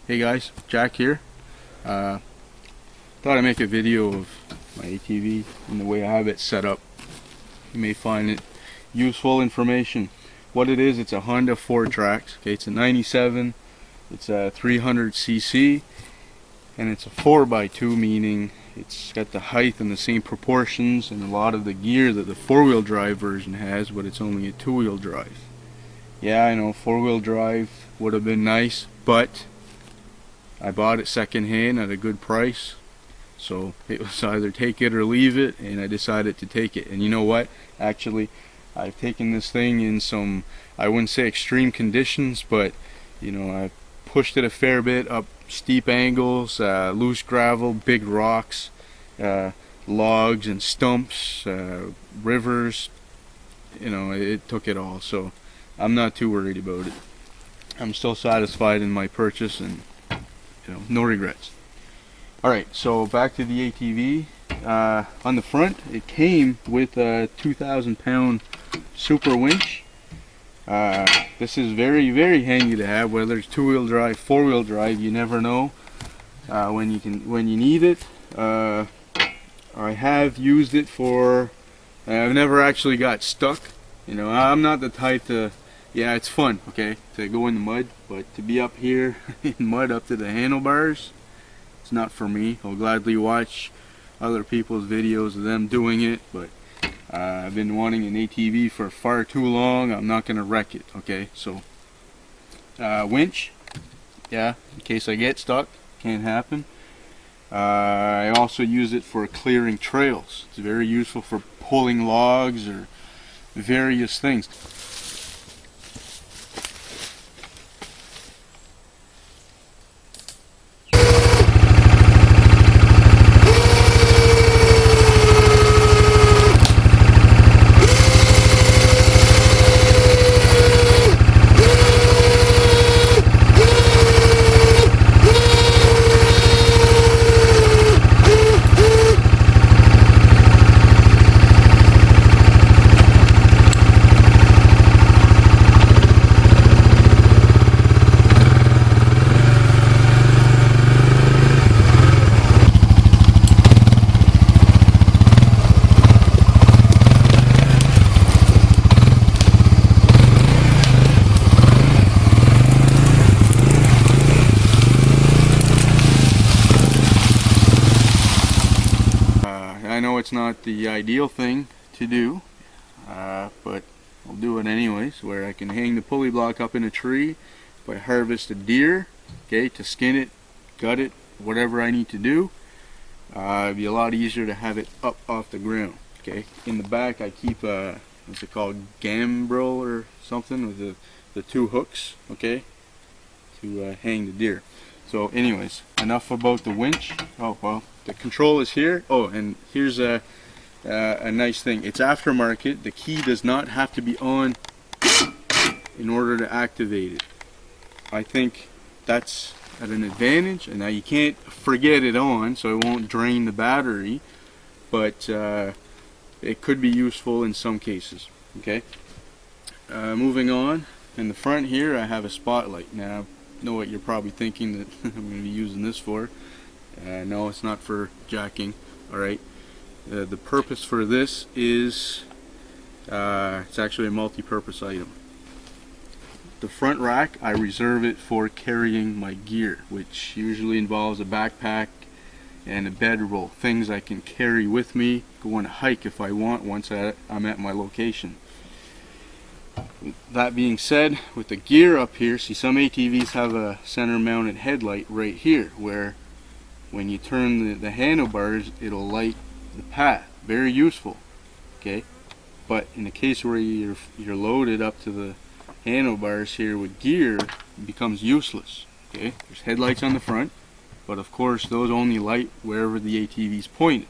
Hey guys, Jack here. Thought I'd make a video of my ATV and the way I have it set up. You may find it useful information. What it is, it's a Honda 4-Trax. Okay, it's a 97, it's a 300cc, and it's a 4x2, meaning it's got the height and the same proportions and a lot of the gear that the 4-wheel drive version has, but it's only a 2-wheel drive. Yeah, I know 4-wheel drive would have been nice, but I bought it secondhand at a good price, so it was either take it or leave it, and I decided to take it. And you know what? Actually, I've taken this thing in some, I wouldn't say extreme conditions, but you know, I pushed it a fair bit up steep angles, loose gravel, big rocks, logs and stumps, rivers. You know, it took it all, so I'm not too worried about it. I'm still satisfied in my purchase, and you know, no regrets. Alright, so back to the ATV. On the front, it came with a 2,000 pound super winch. This is very, very handy to have, whether it's 2-wheel drive, 4-wheel drive, you never know when you need it. I have used it for, I've never actually got stuck. You know, I'm not the type to, yeah, it's fun, okay, to go in the mud, but to be up here in mud up to the handlebars, it's not for me. I'll gladly watch other people's videos of them doing it, but I've been wanting an ATV for far too long. I'm not going to wreck it, okay? So, winch, yeah, in case I get stuck, can't happen. I also use it for clearing trails. It's very useful for pulling logs or various things. I know it's not the ideal thing to do, but I'll do it anyways, where I can hang the pulley block up in a tree. If I harvest a deer, okay, to skin it, gut it, whatever I need to do, it'd be a lot easier to have it up off the ground. Okay, in the back I keep a, what's it called, gambrel or something, with the 2 hooks, okay, to hang the deer. So anyways, enough about the winch. Oh well, the control is here. Oh, and here's a nice thing. It's aftermarket. The key does not have to be on in order to activate it. I think that's at an advantage. And now you can't forget it on, so it won't drain the battery, but it could be useful in some cases. Okay. Moving on, in the front here I have a spotlight. Now, know what you're probably thinking that I'm going to be using this for. No, it's not for jacking. Alright, the purpose for this is it's actually a multi-purpose item. The front rack, I reserve it for carrying my gear, which usually involves a backpack and a bedroll, things I can carry with me, go on a hike if I want once I'm at my location. That being said, with the gear up here, see, some ATVs have a center mounted headlight right here, where when you turn the handlebars, it'll light the path. Very useful, okay? But in the case where you're loaded up to the handlebars here with gear, it becomes useless, okay? There's headlights on the front, but of course those only light wherever the ATV is pointed.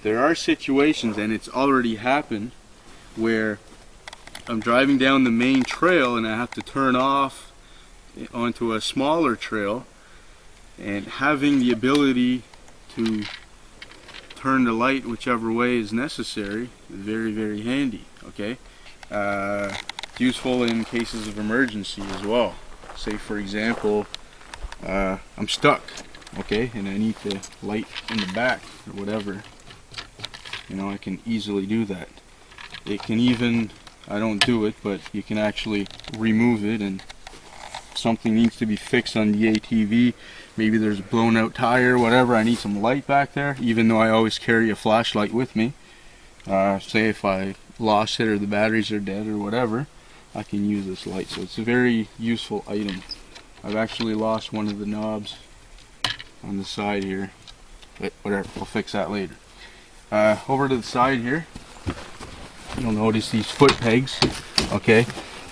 There are situations, and it's already happened, where I'm driving down the main trail and I have to turn off onto a smaller trail, and having the ability to turn the light whichever way is necessary is very, very handy, okay? It's useful in cases of emergency as well. Say for example, I'm stuck, okay, and I need the light in the back or whatever, you know, I can easily do that. It can even, I don't do it, but you can actually remove it, and if something needs to be fixed on the ATV, maybe there's a blown out tire or whatever, I need some light back there, even though I always carry a flashlight with me. Say if I lost it or the batteries are dead or whatever, I can use this light. So it's a very useful item. I've actually lost one of the knobs on the side here, but whatever, we'll fix that later. Over to the side here, you'll notice these foot pegs. Okay,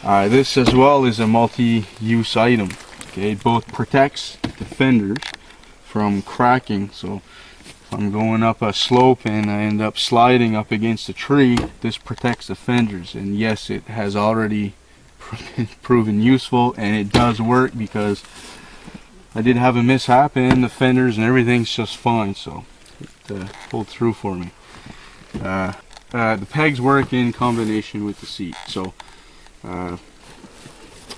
this as well is a multi-use item. Okay, it both protects the fenders from cracking. So if I'm going up a slope and I end up sliding up against a tree, this protects the fenders. And yes, it has already proven useful, and it does work because I did have a mishap and the fenders and everything's just fine. So it pulled through for me. The pegs work in combination with the seat. So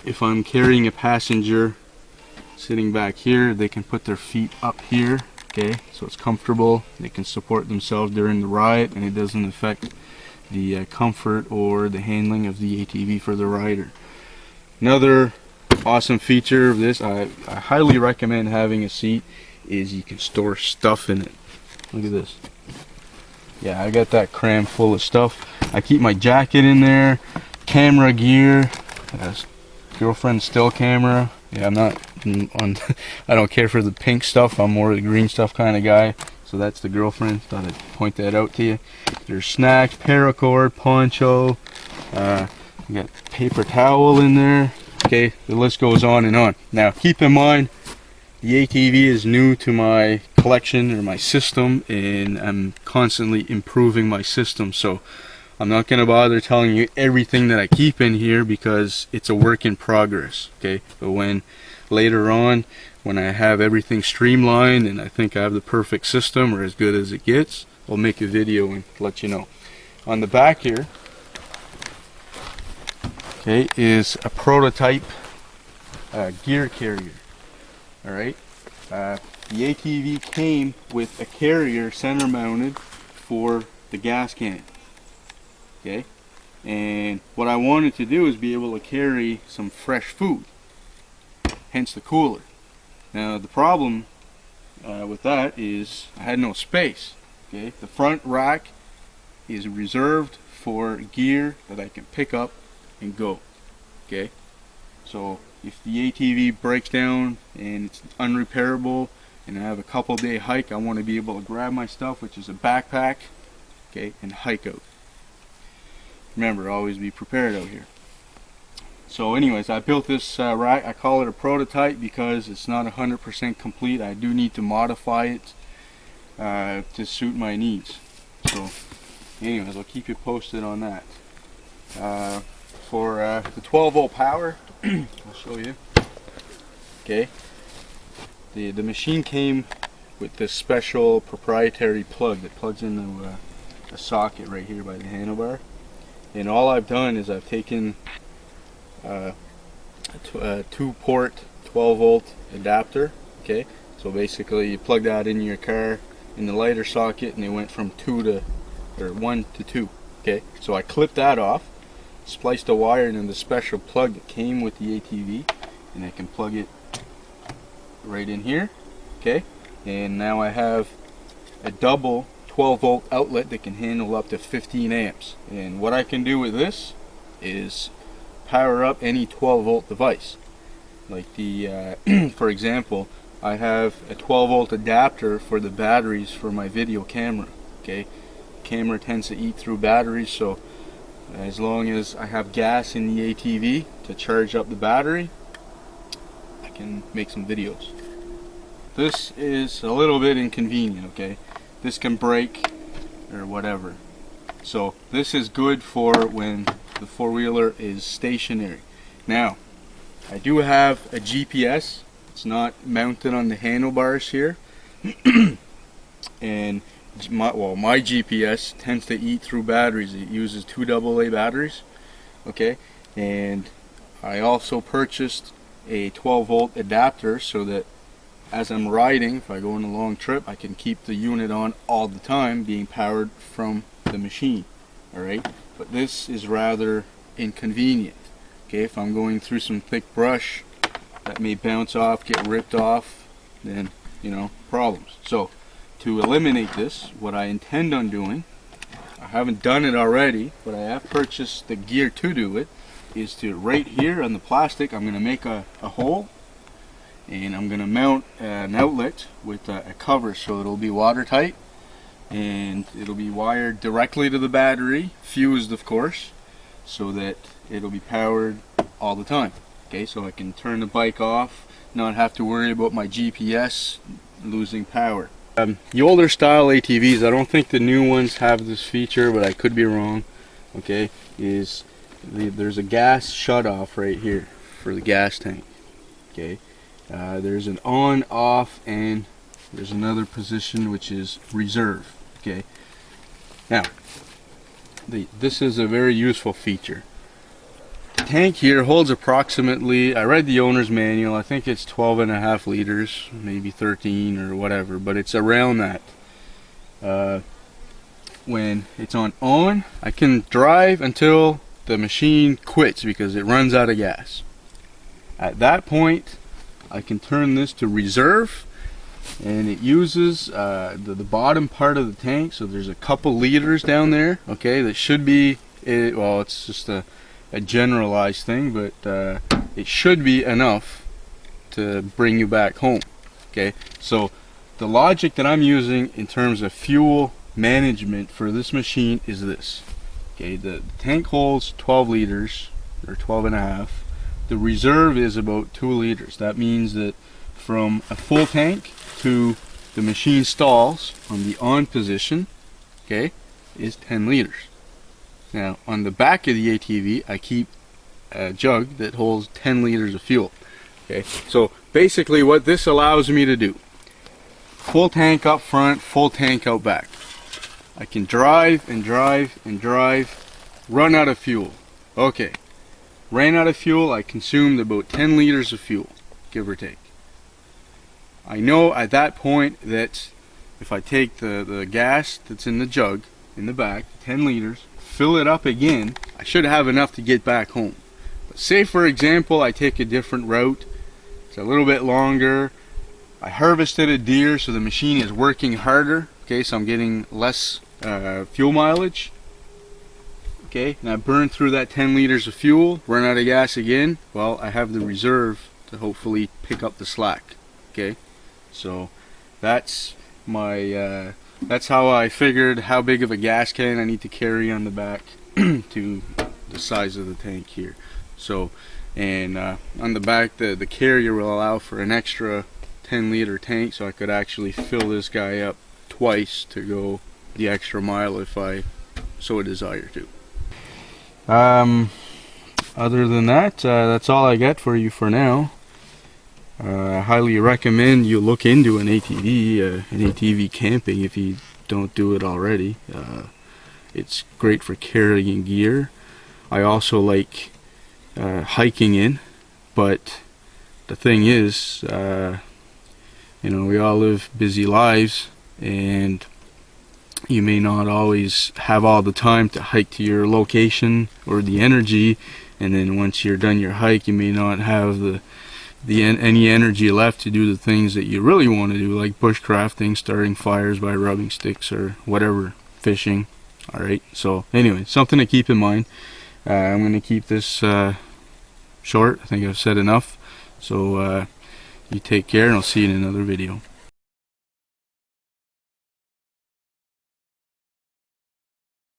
if I'm carrying a passenger sitting back here, they can put their feet up here, okay, so it's comfortable. They can support themselves during the ride, and it doesn't affect the comfort or the handling of the ATV for the rider. Another awesome feature of this, I highly recommend having a seat, is you can store stuff in it. Look at this. Yeah, I got that crammed full of stuff. I keep my jacket in there, camera gear, girlfriend's still camera. Yeah, I'm not on I don't care for the pink stuff, I'm more the green stuff kind of guy. So that's the girlfriend, thought I'd point that out to you. There's snacks, paracord, poncho, you got paper towel in there. Okay, the list goes on and on. Now keep in mind, the ATV is new to my collection or my system, and I'm constantly improving my system, so I'm not going to bother telling you everything that I keep in here because it's a work in progress. Okay, but when later on, when I have everything streamlined and I think I have the perfect system or as good as it gets, I'll make a video and let you know. On the back here, okay, is a prototype gear carrier. Alright, the ATV came with a carrier center mounted for the gas can. Okay, and what I wanted to do is be able to carry some fresh food, hence the cooler. Now the problem with that is I had no space. Okay, the front rack is reserved for gear that I can pick up and go. Okay, so if the ATV breaks down and it's unrepairable and I have a couple day hike, I want to be able to grab my stuff, which is a backpack, okay, and hike out. Remember, always be prepared out here. So anyways, I built this rack. I call it a prototype because it's not 100% complete. I do need to modify it to suit my needs. So anyways, I'll keep you posted on that. For the 12 volt power, I'll show you. Okay, the machine came with this special proprietary plug that plugs into a socket right here by the handlebar. And all I've done is I've taken a 2-port 12 volt adapter. Okay, so basically you plug that in your car in the lighter socket, and they went from 1 to 2. Okay, so I clipped that off, spliced a wire into the special plug that came with the ATV, and I can plug it right in here. Okay, and now I have a double 12 volt outlet that can handle up to 15 amps, and what I can do with this is power up any 12 volt device. Like the for example, I have a 12 volt adapter for the batteries for my video camera. Okay, camera tends to eat through batteries, so as long as I have gas in the ATV to charge up the battery, I can make some videos. This is a little bit inconvenient, okay? This can break or whatever. So this is good for when the four-wheeler is stationary. Now, I do have a GPS. It's not mounted on the handlebars here. And my GPS tends to eat through batteries. It uses 2 AA batteries. Okay, and I also purchased a 12 volt adapter so that as I'm riding, if I go on a long trip, I can keep the unit on all the time, being powered from the machine. Alright, but this is rather inconvenient. Okay, if I'm going through some thick brush that may bounce off, get ripped off, then, you know, problems. So to eliminate this, what I intend on doing, I haven't done it already, but I have purchased the gear to do it, is to right here on the plastic, I'm going to make a hole, and I'm going to mount an outlet with a cover so it'll be watertight, and it'll be wired directly to the battery, fused of course, so that it'll be powered all the time. Okay, so I can turn the bike off, not have to worry about my GPS losing power. The older style ATVs, I don't think the new ones have this feature, but I could be wrong. Okay, there's a gas shut off right here for the gas tank. Okay, there's an on, off, and there's another position which is reserve. Okay, now this is a very useful feature. The tank here holds approximately, I read the owner's manual, I think it's 12.5 liters, maybe 13 or whatever, but it's around that. When it's on, I can drive until the machine quits because it runs out of gas. At that point, I can turn this to reserve, and it uses the bottom part of the tank, so there's a couple liters down there, okay, that should be, well, it's just a generalized thing, but it should be enough to bring you back home. Okay, so the logic that I'm using in terms of fuel management for this machine is this. Okay, the tank holds 12 liters or 12.5. The reserve is about 2 liters. That means that from a full tank to the machine stalls on the on position, okay, is 10 liters. Now on the back of the ATV I keep a jug that holds 10 liters of fuel. Okay, so basically what this allows me to do, full tank up front, full tank out back. I can drive and drive and drive, run out of fuel. Okay, ran out of fuel, I consumed about 10 liters of fuel, give or take. I know at that point that if I take the gas that's in the jug in the back, 10 liters, fill it up again, I should have enough to get back home. But say for example I take a different route, it's a little bit longer, I harvested a deer so the machine is working harder, okay, so I'm getting less fuel mileage, okay, and I burn through that 10 liters of fuel, run out of gas again, well, I have the reserve to hopefully pick up the slack. Okay, so that's my that's how I figured how big of a gas can I need to carry on the back to the size of the tank here. So, and on the back the carrier will allow for an extra 10-liter tank, so I could actually fill this guy up twice to go the extra mile if I so desire to. Other than that, that's all I got for you for now. I highly recommend you look into an ATV camping if you don't do it already. It's great for carrying gear. I also like hiking in, but the thing is, you know, we all live busy lives, and you may not always have all the time to hike to your location or the energy, and then once you're done your hike you may not have any energy left to do the things that you really want to do, like bushcrafting, starting fires by rubbing sticks or whatever, fishing. Alright, so anyway, something to keep in mind. I'm going to keep this short. I think I've said enough, so you take care and I'll see you in another video.